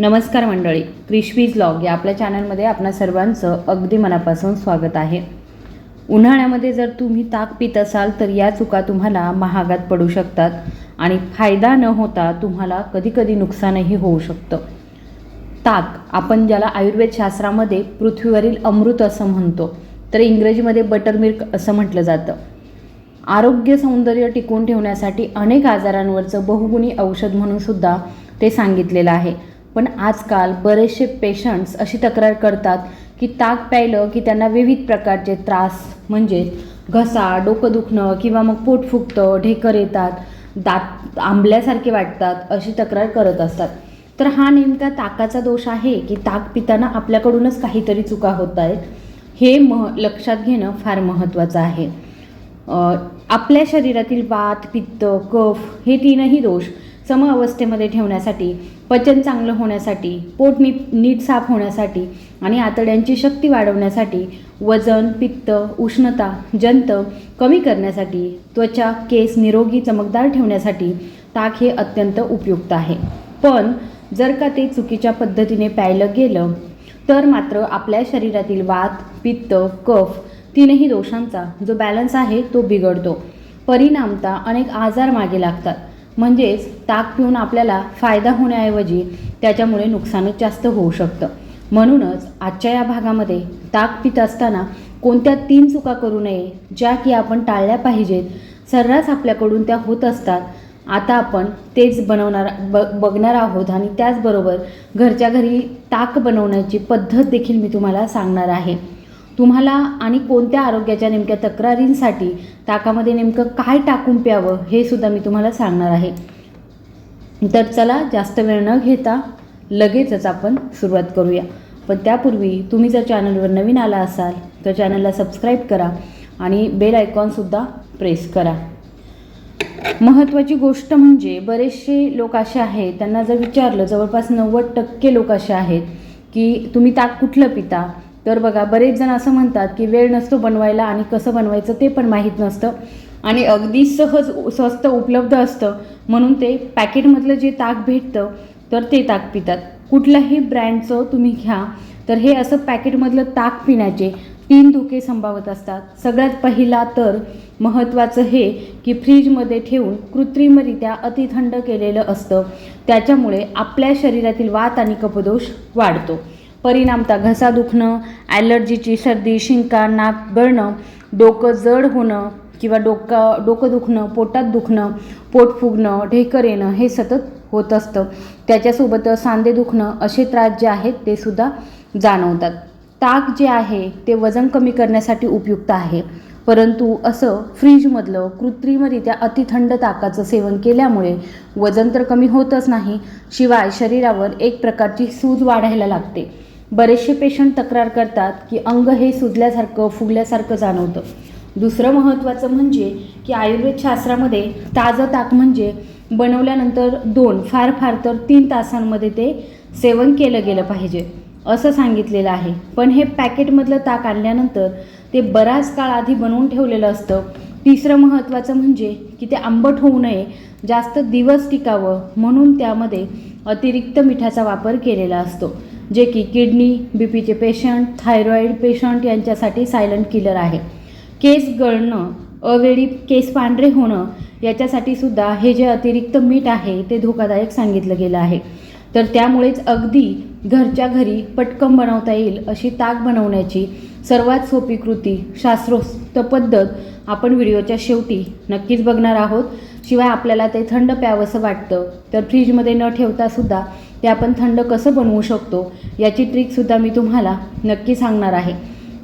नमस्कार मंडळी, क्रिशवीज व्लॉग या आपल्या चॅनलमध्ये आपणा सर्वांचं अगदी मनापासून स्वागत आहे। उन्हाळ्यामध्ये जर तुम्ही ताक पित असाल तर या चुका तुम्हाला महागात पडू शकतात आणि फायदा न होता तुम्हाला कधी नुकसानही होऊ शकतं। ताक आपण ज्याला आयुर्वेद शास्त्रामध्ये पृथ्वीवरील अमृत असं म्हणतो, तर इंग्रजीमध्ये बटरमिल्क असं म्हटलं जातं। आरोग्य सौंदर्य टिकवून ठेवण्यासाठी अनेक आजारांवरचं बहुगुणी औषध म्हणून सुद्धा ते सांगितलेलं आहे। पण आजकाल बरेचसे पेशंट्स अशी तक्रार करतात की ताक प्यायलं की त्यांना विविध प्रकारचे त्रास म्हणजे घसा, डोकं दुखणं किंवा मग पोट फुगतं, ढेकर येतात, दात आंबल्यासारखे वाटतात अशी तक्रार करत असतात। तर हा नेमका ताकाचा दोष आहे की ताक पिताना आपल्याकडूनच काहीतरी चुका होत आहेत, हे लक्षात घेणं फार महत्त्वाचं आहे। आपल्या शरीरातील वात, पित्त, कफ हे तीनही दोष सम अवस्थेमध्ये ठेवण्यासाठी, पचन चांगलं होण्यासाठी, पोट नीट साफ होण्यासाठी आणि आतड्यांची शक्ती वाढवण्यासाठी, वजन, पित्त, उष्णता, जंत कमी करण्यासाठी, त्वचा, केस निरोगी चमकदार ठेवण्यासाठी ताक हे अत्यंत उपयुक्त आहे। पण जर का ते चुकीच्या पद्धतीने प्यायलं गेलं तर मात्र आपल्या शरीरातील वात, पित्त, कफ तीनही दोषांचा जो बॅलन्स आहे तो बिघडतो। परिणामतः अनेक आजार मागे लागतात। म्हणजेच ताक पिऊन आपल्याला फायदा होण्याऐवजी त्याच्यामुळे नुकसानच जास्त होऊ शकतं। म्हणूनच आजच्या या भागामध्ये ताक पित असताना कोणत्या 3 चुका करू नये ज्या की आपण टाळल्या पाहिजेत, सर्रास आपल्याकडून त्या होत असतात। आता आपण तेच बघणार आहोत आणि त्याचबरोबर घरच्या घरी ताक बनवण्याची पद्धत देखील मी तुम्हाला सांगणार आहे। तुम्हाला आणि कोणत्या आरोग्याच्या नेमक्या तक्रारींसाठी ताकामध्ये नेमकं काय टाकून प्यावं हे सुद्धा मी तुम्हाला सांगणार आहे। तर चला जास्त वेळ न घेता लगेचच आपण सुरुवात करूया। पण त्यापूर्वी तुम्ही जर चॅनलवर नवीन आला असाल तर चॅनलला सबस्क्राईब करा आणि बेल आयकॉनसुद्धा प्रेस करा। महत्त्वाची गोष्ट म्हणजे बरेचसे लोक असे आहेत, त्यांना जर विचारलं, जवळपास 90% लोक असे आहेत की तुम्ही ताक कुठलं पिता, तर बघा बरेच जण असं म्हणतात की वेळ नसतो बनवायला आणि कसं बनवायचं ते पण माहीत नसतं आणि अगदी स्वस्त उपलब्ध असतं म्हणून ते पॅकेटमधलं जे ताक भेटतं तर ते ताक पितात। कुठल्याही ब्रँडचं तुम्ही घ्या तर हे असं पॅकेटमधलं ताक पिण्याचे 3 धोके संभावत असतात। सगळ्यात पहिला तर महत्त्वाचं हे की फ्रीजमध्ये ठेवून कृत्रिमरित्या अतिथंड केलेलं असतं, त्याच्यामुळे आपल्या शरीरातील वात आणि कफदोष वाढतो। परिणामतः घसा दुखणं, ॲलर्जीची सर्दी, शिंका, नाक गळणं, डोकं जड होणं किंवा डोकं दुखणं, पोटात दुखणं, पोट फुगणं, ढेकर येणं हे सतत होत असतं। त्याच्यासोबत सांधे दुखणं असे त्रास जे आहेत ते सुद्धा जाणवतात। ताक जे आहे ते वजन कमी करण्यासाठी उपयुक्त आहे, परंतु असं फ्रीजमधलं कृत्रिमरित्या अतिथंड ताकाचं सेवन केल्यामुळे वजन तर कमी होतच नाही, शिवाय शरीरावर एक प्रकारची सूज वाढायला लागते। बरेचसे पेशंट तक्रार करतात की अंग हे सुजल्यासारखं, फुगल्यासारखं जाणवतं। दुसरं महत्त्वाचं म्हणजे की आयुर्वेद शास्त्रामध्ये ताजं ताक म्हणजे बनवल्यानंतर 2 फार तर 3 तासांमध्ये ते सेवन केलं गेलं पाहिजे असं सांगितलेलं आहे। पण हे पॅकेटमधलं ताक आणल्यानंतर ते बराच काळ आधी बनवून ठेवलेलं असतं। तिसरं महत्त्वाचं म्हणजे की ते आंबट होऊ नये, जास्त दिवस टिकावं म्हणून त्यामध्ये अतिरिक्त मिठाचा वापर केलेला असतो, जे की किडनी, बीपीचे पेशंट, थायरॉईड पेशंट यांच्यासाठी सायलेंट किलर आहे। केस गळणं, अवेळी केस पांढरे होणं याच्यासाठी सुद्धा हे जे अतिरिक्त मीठ आहे ते धोकादायक सांगितलं गेलं आहे। तर त्यामुळेच अगदी घरच्या घरी पटकन बनवता येईल अशी ताक बनवण्याची सर्वात सोपी कृती, शास्त्रोक्त पद्धत आपण व्हिडिओच्या शेवटी नक्कीच बघणार आहोत। शिवाय आपल्याला ते थंड प्यावंसं वाटतं तर फ्रीजमध्ये न ठेवता सुद्धा ते आपण थंड कसं बनवू शकतो याची ट्रिकसुद्धा मी तुम्हाला नक्की सांगणार आहे।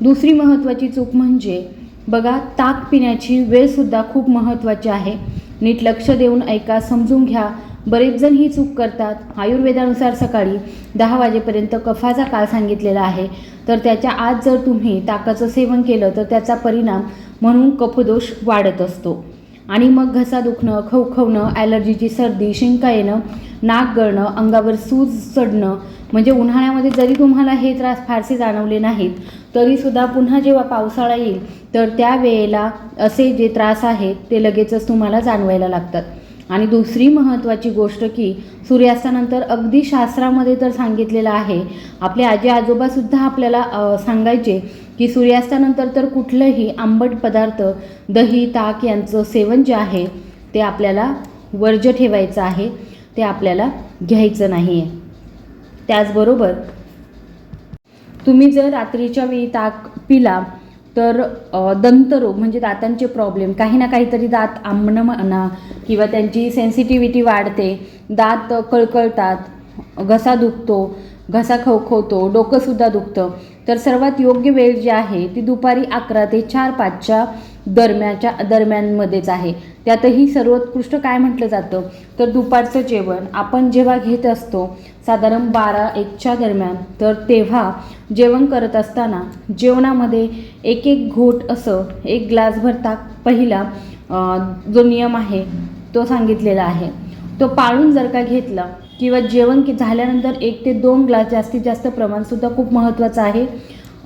दुसरी महत्त्वाची चूक म्हणजे बघा, ताक पिण्याची वेळसुद्धा खूप महत्त्वाची आहे। नीट लक्ष देऊन ऐका, समजून घ्या। बरेच जण ही चूक करतात। आयुर्वेदानुसार सकाळी 10 वाजेपर्यंत कफाचा काळ सांगितलेला आहे, तर त्याच्या आत जर तुम्ही ताकाचं सेवन केलं तर त्याचा परिणाम म्हणून कफदोष वाढत असतो आणि मग घसा दुखणं, खवखवणं, ॲलर्जीची सर्दी, शिंका येणं, नाक गळणं, अंगावर सूज चढणं, म्हणजे उन्हाळ्यामध्ये जरी तुम्हाला हे त्रास फारसे जाणवले नाहीत तरीसुद्धा पुन्हा जेव्हा पावसाळा येईल तर त्यावेळेला असे जे त्रास आहेत ते लगेचच तुम्हाला जाणवायला लागतात। आणि दुसरी महत्त्वाची गोष्ट की सूर्यास्तानंतर अगदी शास्त्रामध्ये तर सांगितलेलं आहे, आपले आजी आजोबासुद्धा आपल्याला सांगायचे की सूर्यास्तानंतर तर कुठलंही आंबट पदार्थ, दही, ताक यांचं सेवन जे आहे ते आपल्याला वर्ज्य ठेवायचं आहे, ते आपल्याला घ्यायचं नाही आहे. त्याचबरोबर तुम्ही जर रात्रीच्या वेळी ताक पिला तर दंतरोग म्हणजे दातांचे प्रॉब्लेम, काही ना काहीतरी दात आंबणं म्हणा किंवा त्यांची सेन्सिटिव्हिटी वाढते, दात कळकळतात, घसा दुखतो, घसा खवखवतो, डोकंसुद्धा दुखतं, तर सर्वात योग्य वेळ जी आहे ती दुपारी 11 ते 4-5च्या दरम्यानमध्येच आहे. त्यातही सर्वोत्कृष्ट काय म्हटलं जातं तर दुपारचं जेवण आपण जेव्हा घेत असतो साधारण 12-1च्या दरम्यान, तर तेव्हा जेवण करत असताना जेवणामध्ये एक घोट असं 1 ग्लासभर ताक पहिला जो नियम आहे तो सांगितलेला आहे तो पाळून जर का घेतला किंवा जेवण झाल्यानंतर 1 ते 2 ग्लास जास्तीत जास्त प्रमाणसुद्धा खूप महत्त्वाचं आहे.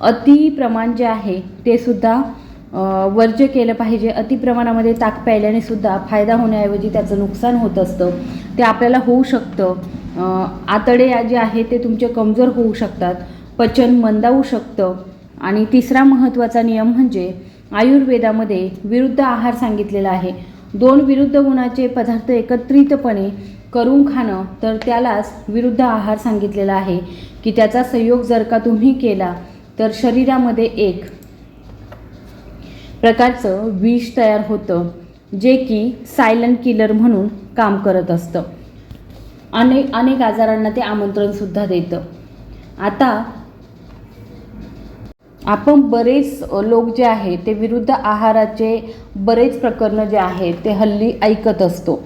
अति प्रमाण जे आहे ते सुद्धा वर्ज्य केलं पाहिजे. अति प्रमाणामध्ये ताक प्यायल्याने सुद्धा फायदा होण्याऐवजी त्याचं नुकसान होत असतं, ते आपल्याला होऊ शकतं. आतडे जे आहे ते तुमचे कमजोर होऊ शकतात, पचन मंदावू शकतं. आणि तिसरा महत्त्वाचा नियम म्हणजे आयुर्वेदामध्ये विरुद्ध आहार सांगितलेला आहे. 2 विरुद्ध गुणाचे पदार्थ एकत्रितपणे करून खाणं, तर त्यालाच विरुद्ध आहार सांगितलेला आहे की त्याचा संयोग जर का तुम्ही केला तर शरीरामध्ये एक प्रकारचं विष तयार होतं, जे की सायलेंट किलर म्हणून काम करत असतं. अनेक आजारांना ते आमंत्रणसुद्धा देतं. आता आपण बरेच लोक जे आहे ते विरुद्ध आहाराचे बरेच प्रकरणं जे आहेत ते हल्ली ऐकत असतो.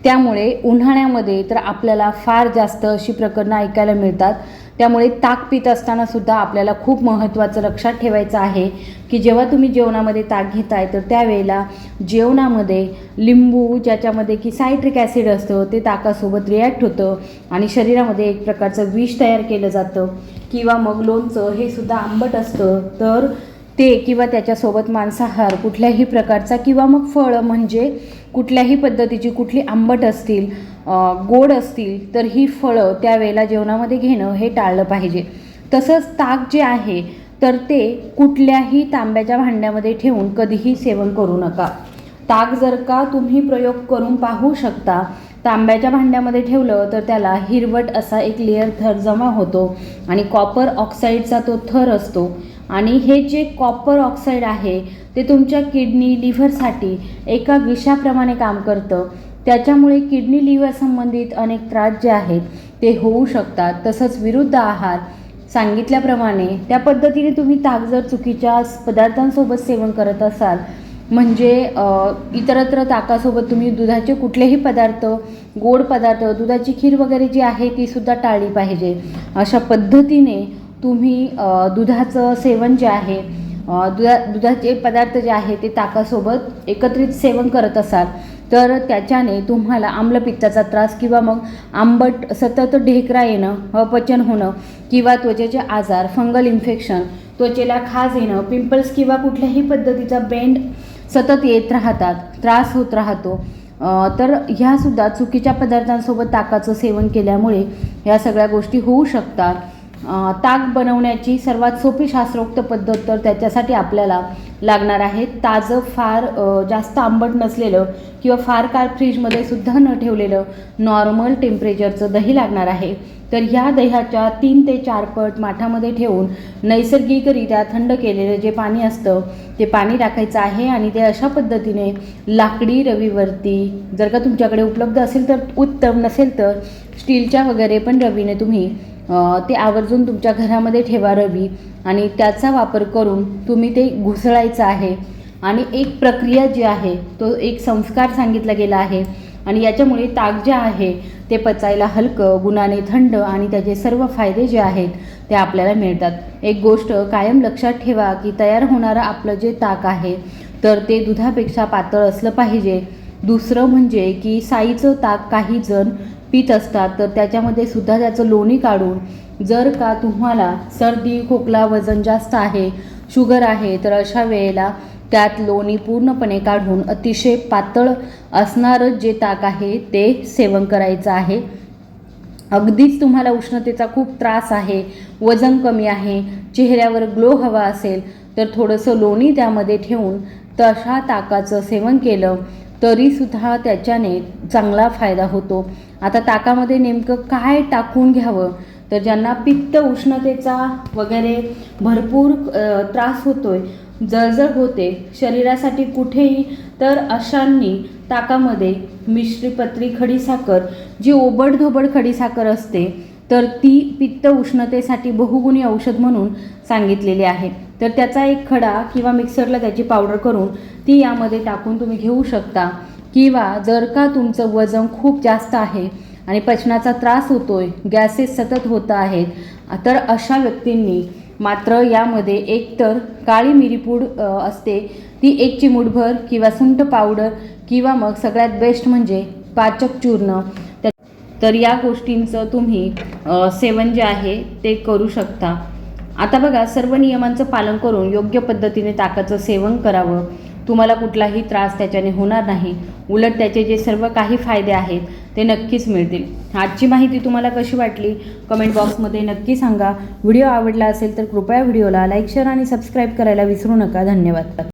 त्यामुळे उन्हाळ्यामध्ये तर आपल्याला फार जास्त अशी प्रकरणं ऐकायला मिळतात. त्यामुळे ताक पित असताना सुद्धा आपल्याला खूप महत्त्वाचं लक्षात ठेवायचं आहे की जेव्हा तुम्ही जेवणामध्ये ताक घेताय तर त्यावेळेला जेवणामध्ये लिंबू, ज्याच्यामध्ये की सायट्रिक ॲसिड असतं, ते ताकासोबत रिॲक्ट होतं आणि शरीरामध्ये एक प्रकारचं विष तयार केलं जातं. किंवा मग लोणचं हे सुद्धा आंबट असतं, तर ते किंवा त्याच्यासोबत मांसाहार कुठल्याही प्रकारचा किंवा मग फळं म्हणजे कुठल्याही पद्धतीची कुठली आंबट असतील, गोड असतील, तर ही फळं त्यावेळेला जेवणामध्ये घेणं हे टाळलं पाहिजे. तसंच ताक जे आहे तर ते कुठल्याही तांब्याच्या भांड्यामध्ये ठेवून कधीही सेवन करू नका. ताक जर का तुम्ही प्रयोग करून पाहू शकता, तांब्याच्या भांड्यामध्ये ठेवलं तर त्याला हिरवट असा एक लेअर थर जमा होतो आणि कॉपर ऑक्साईडचा तो थर असतो. आणि हे जे कॉपर ऑक्साईड आहे ते तुमच्या किडनी लिव्हरसाठी एका विषाप्रमाणे काम करतं. त्याच्यामुळे किडनी लिव्हर संबंधित अनेक त्रास जे आहेत ते होऊ शकतात. तसंच विरुद्ध आहार सांगितल्याप्रमाणे त्या पद्धतीने तुम्ही ताक जर चुकीच्या पदार्थांसोबत सेवन करत असाल, म्हणजे इतरत्र ताकासोबत तुम्ही दुधाचे कुठलेही पदार्थ, गोड पदार्थ, दुधाची खीर वगैरे जी आहे ती सुद्धा टाळली पाहिजे. अशा पद्धतीने तुम्ही दुधाचं सेवन जे आहे, दुधाचे पदार्थ जे आहे ते ताकासोबत एकत्रित सेवन करत असाल तर त्याच्याने तुम्हाला आम्लपित्ताचा त्रास किंवा मग आंबट सतत ढेकरा येणं, अपचन होणं किंवा त्वचेचे आजार, फंगल इन्फेक्शन, त्वचेला खाज येणं, पिंपल्स किंवा कुठल्याही पद्धतीचा बेंड सतत येत राहतात, त्रास होत राहतो, तर ह्यासुद्धा चुकीच्या पदार्थांसोबत ताकाचं सेवन केल्यामुळे ह्या सगळ्या गोष्टी होऊ शकतात. ताक बनवण्याची सर्वात सोपी शास्त्रोक्त पद्धत, तर त्याच्यासाठी आपल्याला लागणार आहे ताजं, फार जास्त आंबट नसलेलं किंवा फार काळ फ्रीजमध्ये सुद्धा न ठेवलेलं नॉर्मल टेम्परेचरचं दही लागणार आहे. तर ह्या दह्याच्या 3 ते 4 पट माठामध्ये ठेवून नैसर्गिकरित्या थंड केलेलं जे पाणी असतं ते पाणी टाकायचं आहे आणि ते अशा पद्धतीने लाकडी रवीवरती, जर का तुमच्याकडे उपलब्ध असेल तर उत्तम, नसेल तर स्टीलच्या वगैरे पण रवीने तुम्ही ते आवर्जून तुमच्या घरामध्ये ठेवा रवी, आणि त्याचा वापर करून तुम्ही ते घुसळायचं आहे. आणि एक प्रक्रिया जी आहे तो एक संस्कार सांगितला गेला आहे आणि याच्यामुळे ताक जे आहे ते पचायला हलकं, गुणाने थंड आणि त्याचे सर्व फायदे जे आहेत ते आपल्याला मिळतात. एक गोष्ट कायम लक्षात ठेवा की तयार होणारं आपलं जे ताक आहे तर ते दुधापेक्षा पातळ असलं पाहिजे. दुसरं म्हणजे की साईचं ताक काही जण पीत असतात, तर त्याच्यामध्ये सुद्धा त्याचं लोणी काढून, जर का तुम्हाला सर्दी, खोकला, वजन जास्त आहे, शुगर आहे, तर अशा वेळेला त्यात लोणी पूर्णपणे काढून अतिशय पातळ असणारं जे ताक आहे ते सेवन करायचं आहे. अगदीच तुम्हाला उष्णतेचा खूप त्रास आहे, वजन कमी आहे, चेहऱ्यावर ग्लो हवा असेल तर थोडंसं लोणी त्यामध्ये ठेवून तशा ताकाचं सेवन केलं तरीसुद्धा त्याच्याने चांगला फायदा होतो. आता ताकामध्ये नेमकं काय टाकून घ्यावं, तर ज्यांना पित्त उष्णतेचा वगैरे भरपूर त्रास होतोय, जळजळ होते शरीरासाठी कुठेही, तर अशांनी ताकामध्ये मिश्रीपत्री खडीसाखर, जी ओबडधोबड खडीसाखर असते, तर ती पित्त उष्णतेसाठी बहुगुणी औषध म्हणून सांगितलेली आहे. तर त्याचा एक खडा किंवा मिक्सरला त्याची पावडर करून ती यामध्ये टाकून तुम्ही घेऊ शकता. किंवा जर का तुमचं वजन खूप जास्त आहे आणि पचनाचा त्रास होतोय, गॅसेस सतत होत आहेत, तर अशा व्यक्तींनी मात्र यामध्ये एकतर काळी मिरीपूड असते ती 1 चिमूटभर, किंवा सुंठ पावडर, किंवा मग सगळ्यात बेस्ट म्हणजे पाचक चूर्ण, तर या गोष्टींचं तुम्ही सेवन जे आहे ते करू शकता. आता बघा, सर्व नियमांचं पालन करून योग्य पद्धतीने ताकाचं सेवन करावं. तुम्हाला कुठलाही त्रास त्याच्याने होणार नाही, उलट त्याचे जे सर्व काही फायदे आहेत ते नक्कीच मिळतील. आजची माहिती तुम्हाला कशी वाटली कमेंट बॉक्समध्ये नक्की सांगा. व्हिडिओ आवडला असेल तर कृपया व्हिडिओला लाईक, शेअर आणि सबस्क्राईब करायला विसरू नका. धन्यवाद.